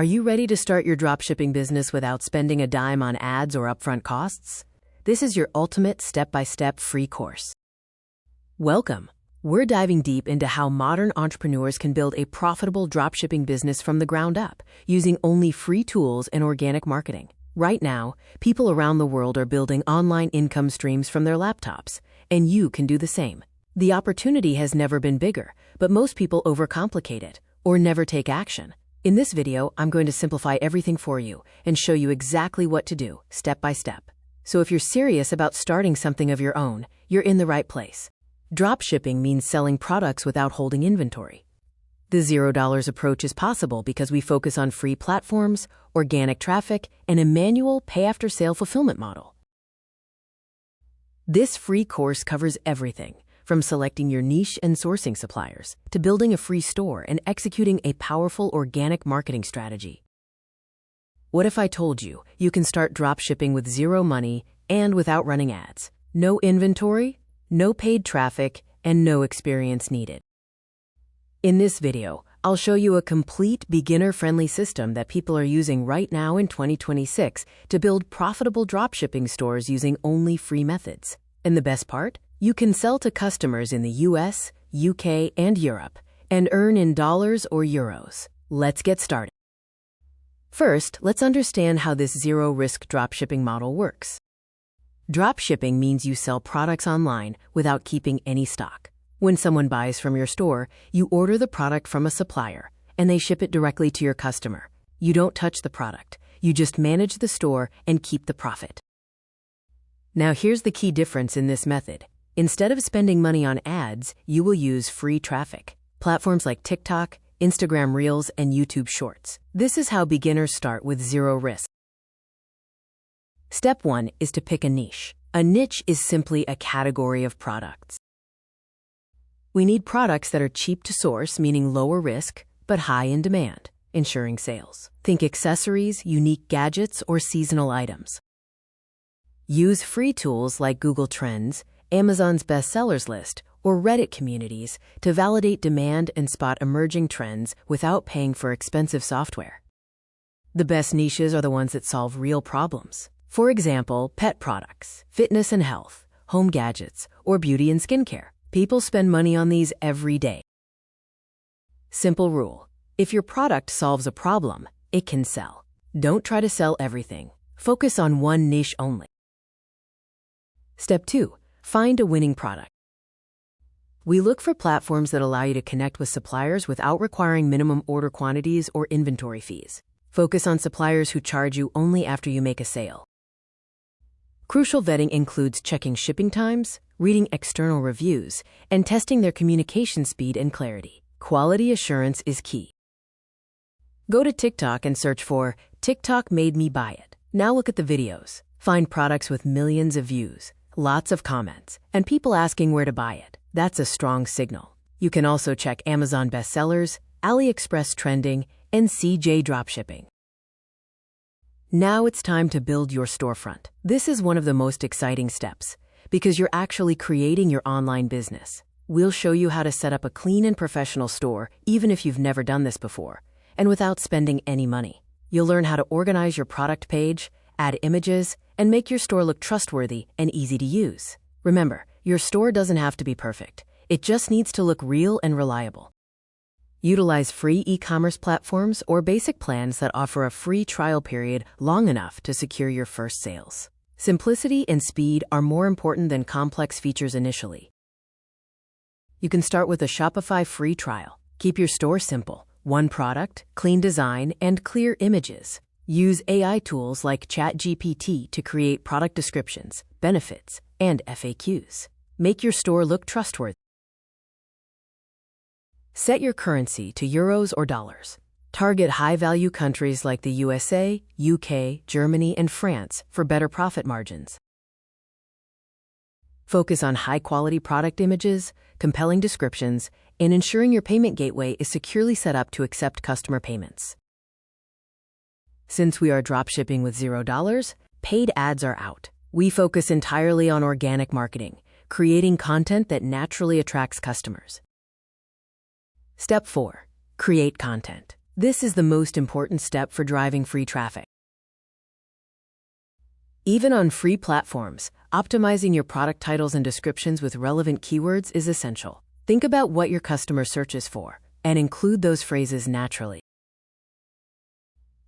Are you ready to start your dropshipping business without spending a dime on ads or upfront costs? This is your ultimate step-by-step free course. Welcome. We're diving deep into how modern entrepreneurs can build a profitable dropshipping business from the ground up, using only free tools and organic marketing. Right now, people around the world are building online income streams from their laptops, and you can do the same. The opportunity has never been bigger, but most people overcomplicate it or never take action. In this video, I'm going to simplify everything for you and show you exactly what to do, step by step. So if you're serious about starting something of your own, you're in the right place. Dropshipping means selling products without holding inventory. The $0 approach is possible because we focus on free platforms, organic traffic, and a manual pay-after-sale fulfillment model. This free course covers everything, from selecting your niche and sourcing suppliers, to building a free store and executing a powerful organic marketing strategy. What if I told you you can start dropshipping with zero money and without running ads? No inventory, no paid traffic, and no experience needed. In this video, I'll show you a complete beginner-friendly system that people are using right now in 2026 to build profitable dropshipping stores using only free methods. And the best part? You can sell to customers in the US, UK, and Europe, and earn in dollars or euros. Let's get started. First, let's understand how this zero-risk dropshipping model works. Dropshipping means you sell products online without keeping any stock. When someone buys from your store, you order the product from a supplier, and they ship it directly to your customer. You don't touch the product. You just manage the store and keep the profit. Now here's the key difference in this method. Instead of spending money on ads, you will use free traffic. Platforms like TikTok, Instagram Reels, and YouTube Shorts. This is how beginners start with zero risk. Step 1 is to pick a niche. A niche is simply a category of products. We need products that are cheap to source, meaning lower risk, but high in demand, ensuring sales. Think accessories, unique gadgets, or seasonal items. Use free tools like Google Trends, Amazon's bestsellers list, or Reddit communities to validate demand and spot emerging trends without paying for expensive software. The best niches are the ones that solve real problems. For example, pet products, fitness and health, home gadgets, or beauty and skincare. People spend money on these every day. Simple rule: if your product solves a problem, it can sell. Don't try to sell everything. Focus on one niche only. Step 2. Find a winning product. We look for platforms that allow you to connect with suppliers without requiring minimum order quantities or inventory fees. Focus on suppliers who charge you only after you make a sale. Crucial vetting includes checking shipping times, reading external reviews, and testing their communication speed and clarity. Quality assurance is key. Go to TikTok and search for "TikTok made me buy it." Now look at the videos. Find products with millions of views, lots of comments, and people asking where to buy it. That's a strong signal. You can also check Amazon bestsellers, AliExpress trending, and CJ dropshipping. Now it's time to build your storefront. This is one of the most exciting steps because you're actually creating your online business. We'll show you how to set up a clean and professional store even if you've never done this before, and without spending any money. You'll learn how to organize your product page, add images, and make your store look trustworthy and easy to use. Remember, your store doesn't have to be perfect. It just needs to look real and reliable. Utilize free e-commerce platforms or basic plans that offer a free trial period long enough to secure your first sales. Simplicity and speed are more important than complex features initially. You can start with a Shopify free trial. Keep your store simple: one product, clean design, and clear images. Use AI tools like ChatGPT to create product descriptions, benefits, and FAQs. Make your store look trustworthy. Set your currency to euros or dollars. Target high-value countries like the USA, UK, Germany, and France for better profit margins. Focus on high-quality product images, compelling descriptions, and ensuring your payment gateway is securely set up to accept customer payments. Since we are dropshipping with $0, paid ads are out. We focus entirely on organic marketing, creating content that naturally attracts customers. Step 4. Create content. This is the most important step for driving free traffic. Even on free platforms, optimizing your product titles and descriptions with relevant keywords is essential. Think about what your customer searches for and include those phrases naturally.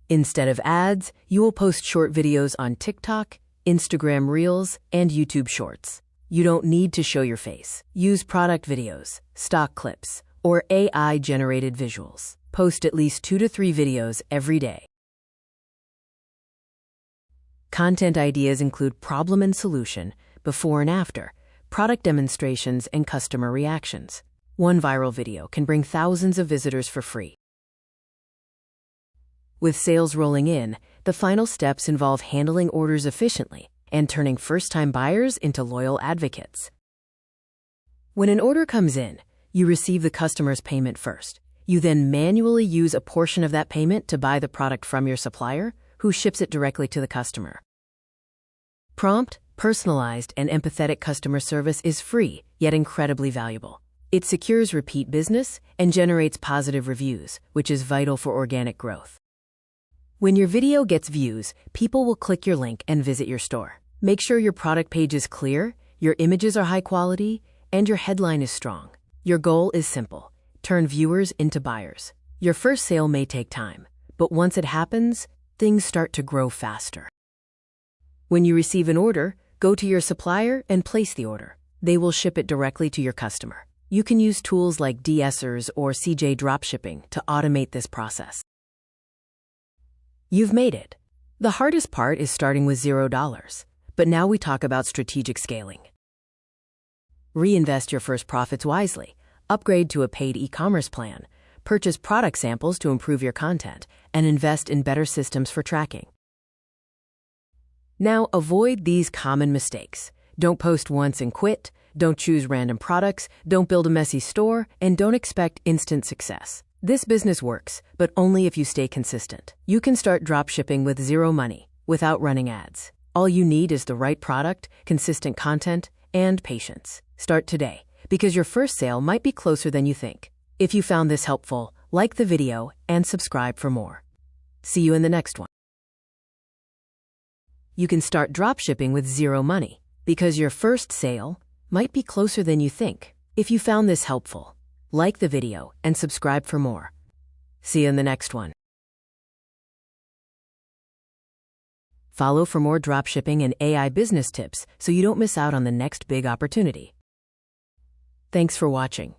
Instead of ads, you will post short videos on TikTok, Instagram Reels, and YouTube Shorts. You don't need to show your face. Use product videos, stock clips, or AI-generated visuals. Post at least 2 to 3 videos every day. Content ideas include problem and solution, before and after, product demonstrations, and customer reactions. One viral video can bring thousands of visitors for free. With sales rolling in, the final steps involve handling orders efficiently and turning first-time buyers into loyal advocates. When an order comes in, you receive the customer's payment first. You then manually use a portion of that payment to buy the product from your supplier, who ships it directly to the customer. Prompt, personalized, and empathetic customer service is free, yet incredibly valuable. It secures repeat business and generates positive reviews, which is vital for organic growth. When your video gets views, people will click your link and visit your store. Make sure your product page is clear, your images are high quality, and your headline is strong. Your goal is simple: turn viewers into buyers. Your first sale may take time, but once it happens, things start to grow faster. When you receive an order, go to your supplier and place the order. They will ship it directly to your customer. You can use tools like DSers or CJ Dropshipping to automate this process. You've made it. The hardest part is starting with $0, but now we talk about strategic scaling. Reinvest your first profits wisely, upgrade to a paid e-commerce plan, purchase product samples to improve your content, and invest in better systems for tracking. Now, avoid these common mistakes. Don't post once and quit, don't choose random products, don't build a messy store, and don't expect instant success. This business works, but only if you stay consistent. You can start dropshipping with zero money, without running ads. All you need is the right product, consistent content, and patience. Start today, because your first sale might be closer than you think. If you found this helpful, like the video and subscribe for more. See you in the next one. You can start dropshipping with zero money, because your first sale might be closer than you think. If you found this helpful, like the video and subscribe for more. See you in the next one. Follow for more dropshipping and AI business tips so you don't miss out on the next big opportunity. Thanks for watching.